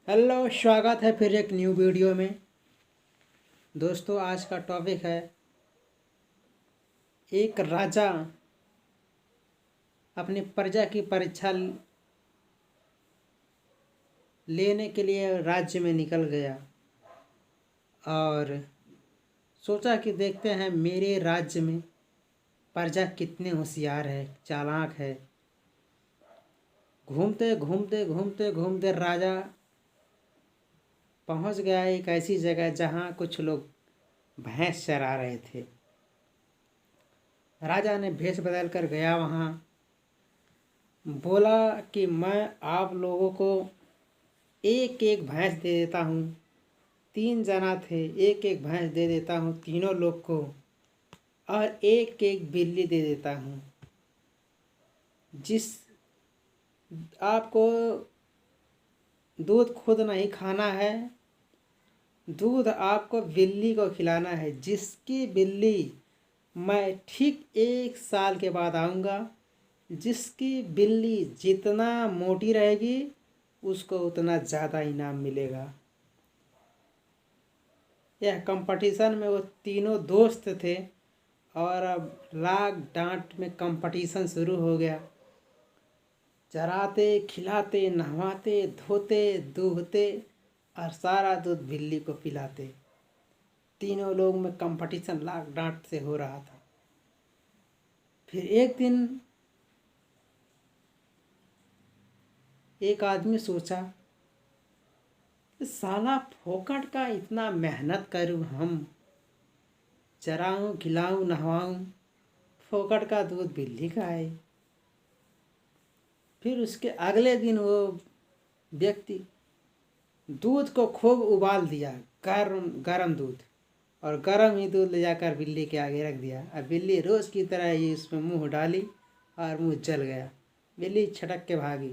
Hello, स्वागत है फिर एक न्यू वीडियो में। दोस्तों, आज का टॉपिक है एक राजा अपनी प्रजा की परीक्षा लेने के लिए राज्य में निकल गया और सोचा कि देखते हैं मेरे राज्य में प्रजा कितने होशियार है, चालाक है। घूमते घूमते घूमते घूमते राजा पहुंच गया एक ऐसी जगह जहां कुछ लोग भैंस चरा रहे थे। राजा ने भेष बदल कर गया वहां, बोला कि मैं आप लोगों को एक एक भैंस दे देता हूँ। 3 जना थे, एक एक भैंस दे देता हूँ तीनों लोग को, और एक एक बिल्ली दे देता हूँ। जिस आपको दूध खुद नहीं खाना है, दूध आपको बिल्ली को खिलाना है। जिसकी बिल्ली मैं ठीक 1 साल के बाद आऊँगा, जिसकी बिल्ली जितना मोटी रहेगी उसको उतना ज़्यादा इनाम मिलेगा। यह कंपटीशन में वो तीनों दोस्त थे और अब लाग डांट में कंपटीशन शुरू हो गया। चराते, खिलाते, नहवाते, धोते, दूहते और सारा दूध बिल्ली को पिलाते। तीनों लोग में कंपटीशन लाग डांट से हो रहा था। फिर एक दिन एक आदमी सोचा, साला फोकट का इतना मेहनत करूं, हम चराऊं, खिलाऊं, नहवाऊं, फोकट का दूध बिल्ली का है। फिर उसके अगले दिन वो व्यक्ति दूध को खूब उबाल दिया, गरम गरम दूध, और गरम ही दूध ले जाकर बिल्ली के आगे रख दिया। अब बिल्ली रोज़ की तरह ही उसमें मुंह डाली और मुंह जल गया। बिल्ली छटक के भागी।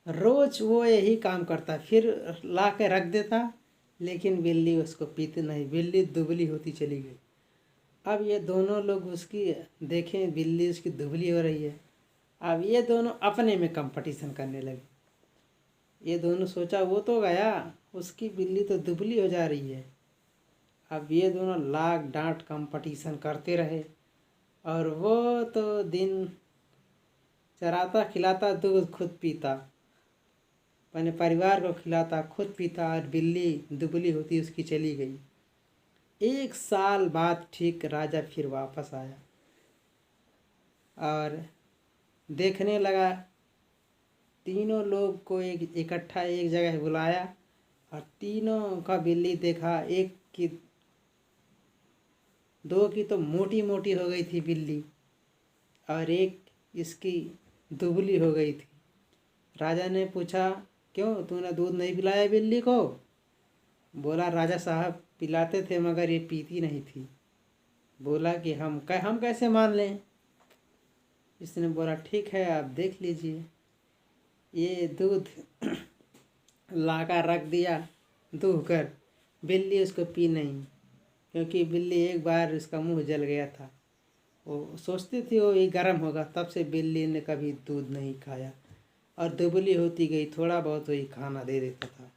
रोज वो यही काम करता, फिर ला के रख देता, लेकिन बिल्ली उसको पीती नहीं। बिल्ली दुबली होती चली गई। अब ये दोनों लोग उसकी देखें, बिल्ली उसकी दुबली हो रही है। अब ये दोनों अपने में कंपटीशन करने लगे। ये दोनों सोचा वो तो गया, उसकी बिल्ली तो दुबली हो जा रही है। अब ये दोनों लाग डांट कंपटीशन करते रहे और वो तो दिन चराता, खिलाता, दूध खुद पीता, अपने परिवार को खिलाता, खुद पीता, और बिल्ली दुबली होती उसकी चली गई। 1 साल बाद ठीक राजा फिर वापस आया और देखने लगा। तीनों लोग को एक इकट्ठा एक जगह बुलाया और तीनों का बिल्ली देखा। एक की, 2 की तो मोटी मोटी हो गई थी बिल्ली और एक इसकी दुबली हो गई थी। राजा ने पूछा, क्यों तूने दूध नहीं पिलाया बिल्ली को? बोला, राजा साहब पिलाते थे मगर ये पीती नहीं थी। बोला कि हम कैसे मान लें? इसने बोला, ठीक है आप देख लीजिए। ये दूध लाकर रख दिया दूह कर, बिल्ली उसको पी नहीं, क्योंकि बिल्ली एक बार उसका मुंह जल गया था। वो सोचती थी वो ये गर्म होगा, तब से बिल्ली ने कभी दूध नहीं खाया और दुबली होती गई। थोड़ा बहुत वही खाना दे देता था।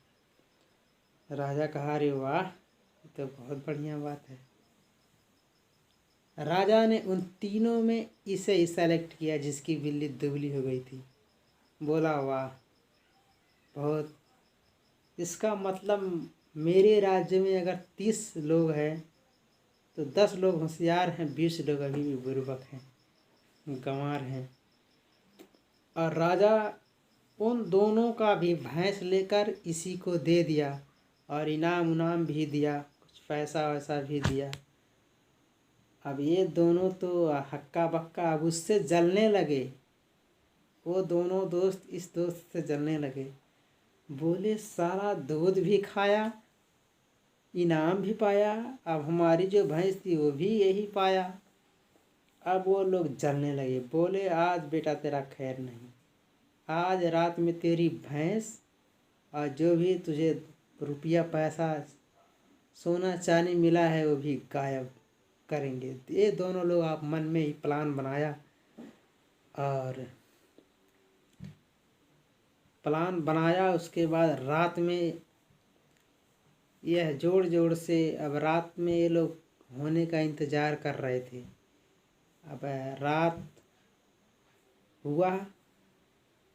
राजा कहा, अरे वाह, ये तो बहुत बढ़िया बात है। राजा ने उन तीनों में इसे ही सेलेक्ट किया जिसकी बिल्ली दुबली हो गई थी। बोला, वाह, बहुत, इसका मतलब मेरे राज्य में अगर 30 लोग हैं तो 10 लोग होशियार हैं, 20 लोग अभी भी बुर्बक हैं, गंवार हैं। और राजा उन दोनों का भी भैंस लेकर इसी को दे दिया और इनाम उनाम भी दिया, कुछ पैसा वैसा भी दिया। अब ये दोनों तो हक्का बक्का अब उससे जलने लगे। वो दोनों दोस्त इस दोस्त से जलने लगे। बोले, सारा दूध भी खाया, इनाम भी पाया, अब हमारी जो भैंस थी वो भी यही पाया। अब वो लोग जलने लगे। बोले, आज बेटा तेरा खैर नहीं, आज रात में तेरी भैंस और जो भी तुझे रुपया पैसा सोना चांदी मिला है वो भी गायब करेंगे। ये दोनों लोग आप मन में ही प्लान बनाया और प्लान बनाया। उसके बाद रात में यह जोड़ जोड़ से अब रात में ये लोग होने का इंतज़ार कर रहे थे। अब रात हुआ,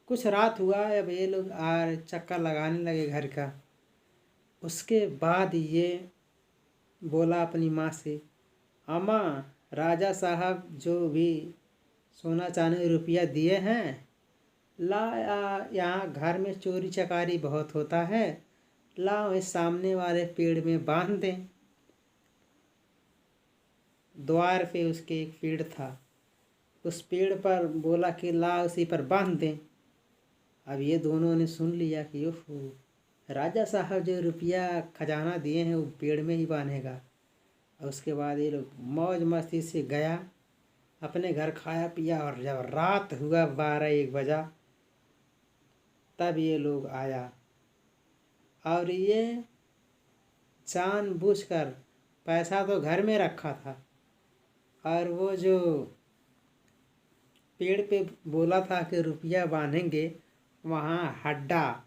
कुछ रात हुआ, अब ये लोग चक्कर लगाने लगे घर का। उसके बाद ये बोला अपनी माँ से, अम्मा राजा साहब जो भी सोना चांदी रुपया दिए हैं ला, यहाँ घर में चोरी चकारी बहुत होता है, लाओ इस सामने वाले पेड़ में बांध दें। द्वार पे उसके एक पेड़ था, उस पेड़ पर बोला कि ला उसी पर बांध दें। अब ये दोनों ने सुन लिया कि ओहो, राजा साहब जो रुपया खजाना दिए हैं वो पेड़ में ही बांधेगा। और उसके बाद ये लोग मौज मस्ती से गया अपने घर, खाया पिया, और जब रात हुआ 12-1 बजा तब ये लोग आया। और ये जानबूझकर, पैसा तो घर में रखा था, और वो जो पेड़ पे बोला था कि रुपया बांधेंगे, वहाँ हड्डा,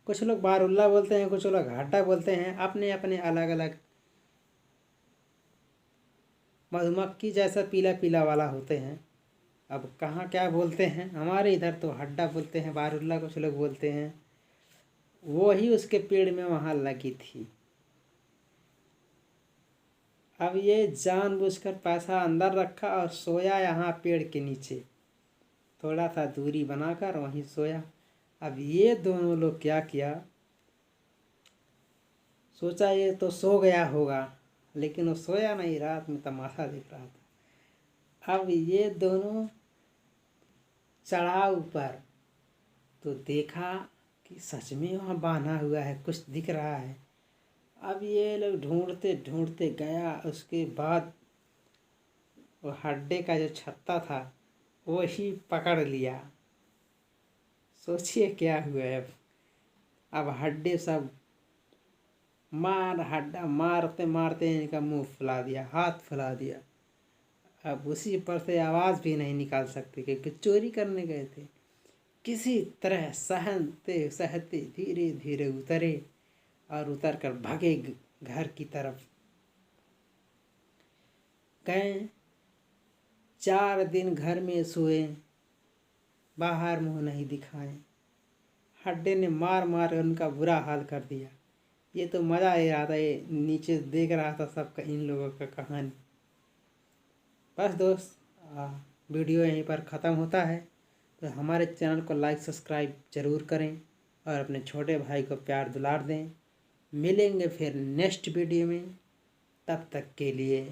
कुछ लोग बारुल्ला बोलते हैं, कुछ लोग हड्डा बोलते हैं, अपने अपने अलग अलग, मधुमक्खी जैसा पीला पीला वाला होते हैं। अब कहाँ क्या बोलते हैं, हमारे इधर तो हड्डा बोलते हैं, बारुल्ला कुछ लोग बोलते हैं। वो ही उसके पेड़ में वहाँ लगी थी। अब ये जानबूझकर पैसा अंदर रखा और सोया यहाँ पेड़ के नीचे, थोड़ा सा दूरी बनाकर वहीं सोया। अब ये दोनों लोग क्या किया, सोचा ये तो सो गया होगा, लेकिन वो सोया नहीं, रात में तमाशा देख रहा था। अब ये दोनों चढ़ा ऊपर तो देखा कि सच में वहाँ बांधा हुआ है, कुछ दिख रहा है। अब ये लोग ढूंढते ढूंढते गया, उसके बाद वो हड्डे का जो छत्ता था वो ही पकड़ लिया। सोचिए क्या हुआ है। अब हड्डे सब हड्डा मारते मारते इनका मुंह फुला दिया, हाथ फुला दिया। अब उसी पर से आवाज़ भी नहीं निकाल सकते क्योंकि चोरी करने गए थे। किसी तरह सहते सहते धीरे धीरे उतरे और उतर कर भागे घर की तरफ गए। 4 दिन घर में सोए, बाहर मुंह नहीं दिखाए। हड्डे ने मार मार उनका बुरा हाल कर दिया। ये तो मज़ा आ रहा था, ये नीचे देख रहा था सबका, इन लोगों का कहानी। बस दोस्त, वीडियो यहीं पर ख़त्म होता है। तो हमारे चैनल को लाइक सब्सक्राइब ज़रूर करें और अपने छोटे भाई को प्यार दुलार दें। मिलेंगे फिर नेक्स्ट वीडियो में, तब तक के लिए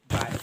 बाय।